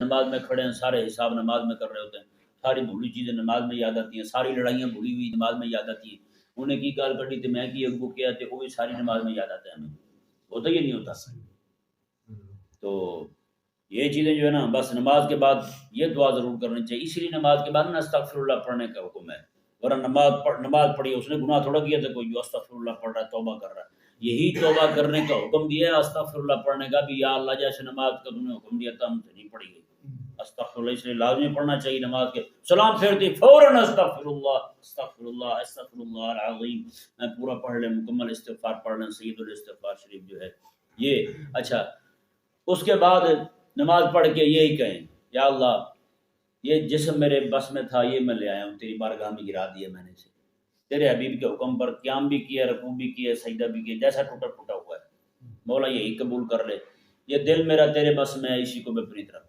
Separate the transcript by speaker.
Speaker 1: نماز میں کھڑے ہیں، سارے حساب نماز میں کر رہے ہوتے ہیں، ساری بھولی چیزیں نماز میں یاد آتی ہیں، ساری لڑائیاں بھولی ہوئی نماز میں یاد آتی ہیں، انہیں کی گال کٹی تو میں کی اگو کیا تھے، وہ بھی ساری نماز میں یاد آتا ہے ہمیں، ہوتا یہ نہیں ہوتا۔ تو یہ چیزیں جو ہے نا، بس نماز کے بعد یہ دعا ضرور کرنی چاہیے، اسی لیے نماز کے بعد نا استغفر اللہ پڑھنے کا حکم ہے، ورنہ نماز پڑھی اس نے گناہ تھوڑا کیا تھا کوئی جو استغفر اللہ پڑھ رہا ہے، توبہ کر رہا ہے، یہی توبہ کرنے کا حکم دیا ہے، استغفر اللہ پڑھنے کا بھی، یا اللہ جیسے نماز کا تم نے حکم دیا تھا ہم سے نہیں پڑھی گئی، استغفر اللہ اس لیے لازمی پڑھنا چاہیے نماز کے سلام پھیرتی فوراً استغفر اللہ العظیم، میں پورا پڑھ لیں، مکمل استغفار پڑھ لیں، سید الاستغفار شریف جو ہے یہ۔ اچھا اس کے بعد نماز پڑھ کے یہی کہیں، یا اللہ یہ جسم میرے بس میں تھا یہ میں لے آیا ہوں، تیری بارگاہ میں گرا دیا میں نے اسے، تیرے حبیب کے حکم پر قیام بھی کیا، رکوع بھی کیا، سجدہ بھی کیا، جیسا ٹوٹا ٹوٹا ہوا ہے، مولا یہی قبول کر لے، یہ دل میرا تیرے بس میں ہے، اسی کو میں اپنی طرف